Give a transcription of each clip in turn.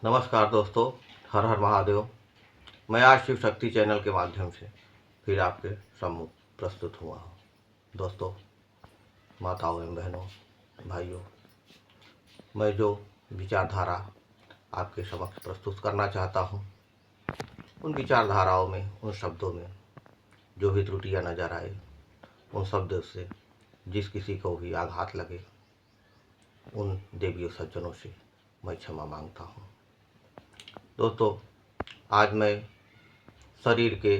नमस्कार दोस्तों, हर हर महादेव। मैं आज शिव शक्ति चैनल के माध्यम से फिर आपके सम्मुख प्रस्तुत हुआ हूँ। दोस्तों, माताओं एवं बहनों, भाइयों, मैं जो विचारधारा आपके समक्ष प्रस्तुत करना चाहता हूँ, उन विचारधाराओं में, उन शब्दों में जो भी त्रुटियाँ नजर आए, उन शब्दों से जिस किसी को भी आघात लगे, उन देवियों सज्जनों से मैं क्षमा मांगता हूँ। दोस्तों, आज मैं शरीर के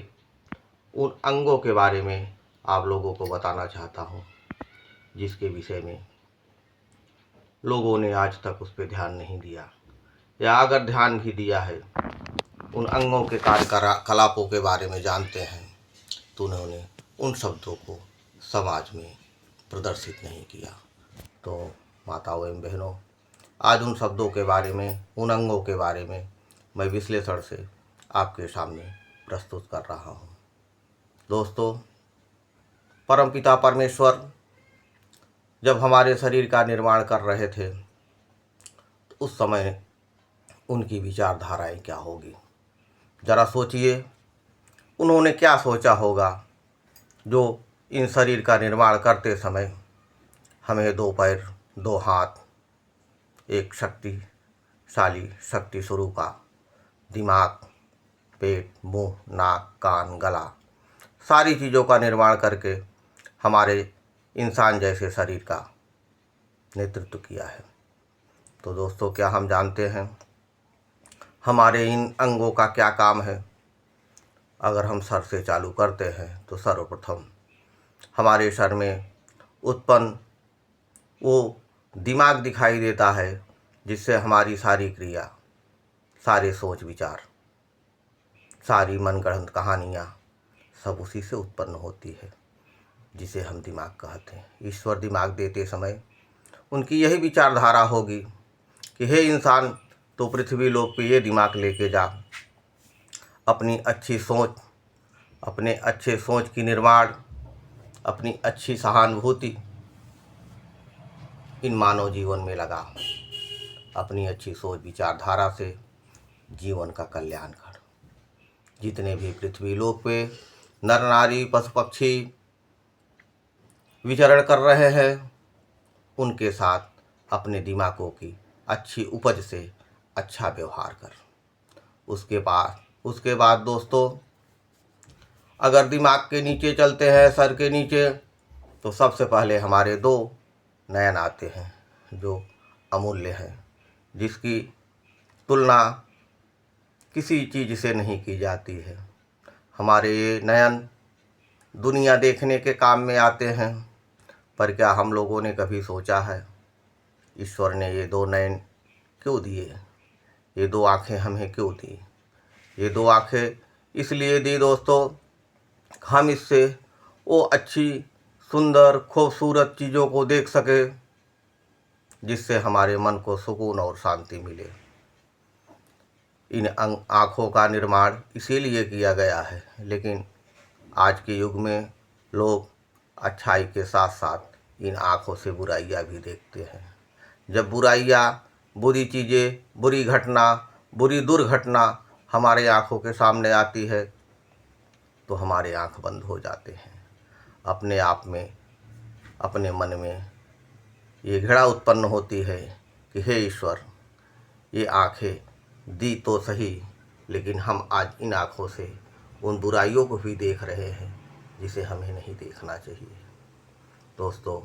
उन अंगों के बारे में आप लोगों को बताना चाहता हूँ जिसके विषय में लोगों ने आज तक उस पर ध्यान नहीं दिया, या अगर ध्यान भी दिया है, उन अंगों के कार्यकलापों के बारे में जानते हैं तो उन्होंने उन शब्दों को समाज में प्रदर्शित नहीं किया। तो माताओं एवं बहनों, आज उन शब्दों के बारे में, उन अंगों के बारे में मैं विश्लेषण से आपके सामने प्रस्तुत कर रहा हूँ। दोस्तों, परमपिता परमेश्वर जब हमारे शरीर का निर्माण कर रहे थे तो उस समय उनकी विचारधाराएं क्या होगी, जरा सोचिए। उन्होंने क्या सोचा होगा जो इन शरीर का निर्माण करते समय हमें 2 पैर, 2 हाथ, एक शक्तिशाली शक्ति स्वरूपा दिमाग, पेट, मुंह, नाक, कान, गला, सारी चीज़ों का निर्माण करके हमारे इंसान जैसे शरीर का नेतृत्व किया है। तो दोस्तों, क्या हम जानते हैं हमारे इन अंगों का क्या काम है? अगर हम सर से चालू करते हैं तो सर्वप्रथम हमारे सर में उत्पन्न वो दिमाग दिखाई देता है जिससे हमारी सारी क्रिया, सारे सोच विचार, सारी मनगढ़ंत कहानियाँ सब उसी से उत्पन्न होती है, जिसे हम दिमाग कहते हैं। ईश्वर दिमाग देते समय उनकी यही विचारधारा होगी कि हे इंसान, तो पृथ्वी लोक पे ये दिमाग लेके जा, अपनी अच्छी सोच, अपने अच्छे सोच की निर्माण, अपनी अच्छी सहानुभूति इन मानव जीवन में लगा, अपनी अच्छी सोच विचारधारा से जीवन का कल्याण कर। जितने भी पृथ्वी लोक पे नर नारी पशु पक्षी विचरण कर रहे हैं, उनके साथ अपने दिमागों की अच्छी उपज से अच्छा व्यवहार कर। उसके बाद दोस्तों, अगर दिमाग के नीचे चलते हैं, सर के नीचे, तो सबसे पहले हमारे 2 नयन आते हैं जो अमूल्य हैं, जिसकी तुलना किसी चीज़ से नहीं की जाती है। हमारे ये नयन दुनिया देखने के काम में आते हैं, पर क्या हम लोगों ने कभी सोचा है ईश्वर ने ये 2 नयन क्यों दिए? ये 2 आँखें हमें क्यों दी? ये 2 आँखें इसलिए दी दोस्तों, हम इससे वो अच्छी, सुंदर, खूबसूरत चीज़ों को देख सके जिससे हमारे मन को सुकून और शांति मिले। इन आँखों का निर्माण इसीलिए किया गया है, लेकिन आज के युग में लोग अच्छाई के साथ साथ इन आँखों से बुराइयाँ भी देखते हैं। जब बुराइयाँ, बुरी चीज़ें, बुरी घटना, बुरी दुर्घटना हमारे आँखों के सामने आती है तो हमारे आँख बंद हो जाते हैं। अपने आप में, अपने मन में ये घृणा उत्पन्न होती है कि हे ईश्वर, ये आँखें दी तो सही, लेकिन हम आज इन आँखों से उन बुराइयों को भी देख रहे हैं जिसे हमें नहीं देखना चाहिए। दोस्तों,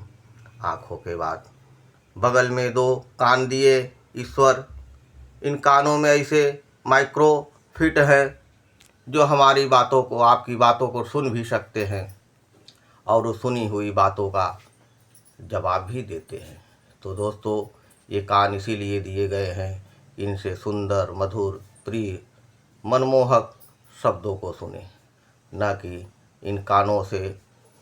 आँखों के बाद बगल में 2 कान दिए ईश्वर। इन कानों में ऐसे माइक्रो फिट है जो हमारी बातों को, आपकी बातों को सुन भी सकते हैं और उस सुनी हुई बातों का जवाब भी देते हैं। तो दोस्तों, ये कान इसीलिए दिए गए हैं, इनसे सुंदर, मधुर, प्रिय, मनमोहक शब्दों को सुने, न कि इन कानों से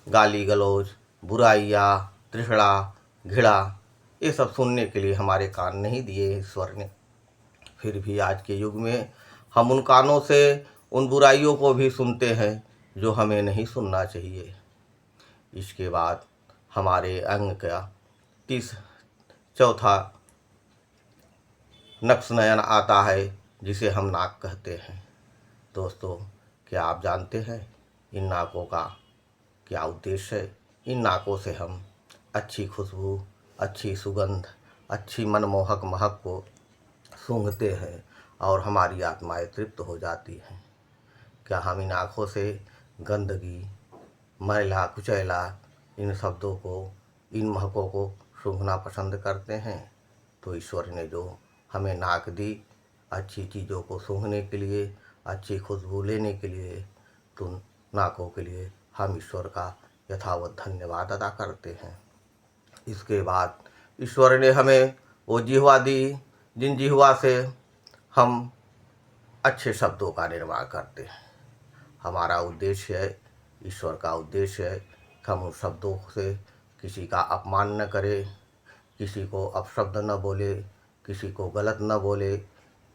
गाली गलौज, बुराइयाँ, तृष्णा, घृणा, ये सब सुनने के लिए हमारे कान नहीं दिए ईश्वर ने। फिर भी आज के युग में हम उन कानों से उन बुराइयों को भी सुनते हैं जो हमें नहीं सुनना चाहिए। इसके बाद हमारे अंग का चौथा नक्श नयन आता है जिसे हम नाक कहते हैं। दोस्तों, क्या आप जानते हैं इन नाकों का क्या उद्देश्य है? इन नाकों से हम अच्छी खुशबू, अच्छी सुगंध, अच्छी मनमोहक महक को सूंघते हैं और हमारी आत्माएं तृप्त हो जाती हैं। क्या हम इन आँखों से गंदगी, मैला कुचैला इन शब्दों को, इन महकों को सूंघना पसंद करते हैं? तो ईश्वर ने जो हमें नाक दी अच्छी चीज़ों को सूंघने के लिए, अच्छी खुशबू लेने के लिए, तो नाकों के लिए हम ईश्वर का यथावत धन्यवाद अदा करते हैं। इसके बाद ईश्वर ने हमें वो जिह्वा दी जिन जिह्वा से हम अच्छे शब्दों का निर्माण करते हैं। हमारा उद्देश्य है, ईश्वर का उद्देश्य है कि हम उन शब्दों से किसी का अपमान न करें, किसी को अपशब्द न बोले, किसी को गलत न बोले,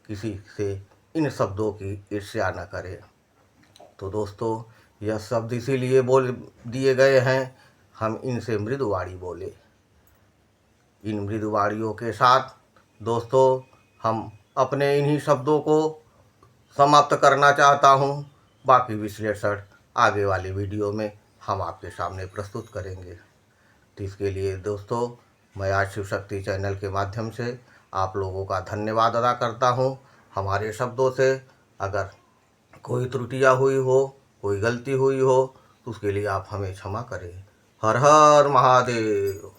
किसी से इन शब्दों की ईर्ष्या न करें। तो दोस्तों, यह शब्द इसीलिए बोल दिए गए हैं हम इनसे मृदुवाणी बोले। इन मृदुवाणियों के साथ दोस्तों हम अपने इन्हीं शब्दों को समाप्त करना चाहता हूँ। बाकी विश्लेषण आगे वाली वीडियो में हम आपके सामने प्रस्तुत करेंगे। तो इसके लिए दोस्तों, मैं आज शिव शक्ति चैनल के माध्यम से आप लोगों का धन्यवाद अदा करता हूँ। हमारे शब्दों से अगर कोई त्रुटियाँ हुई हो, कोई गलती हुई हो, तो उसके लिए आप हमें क्षमा करें। हर हर महादेव।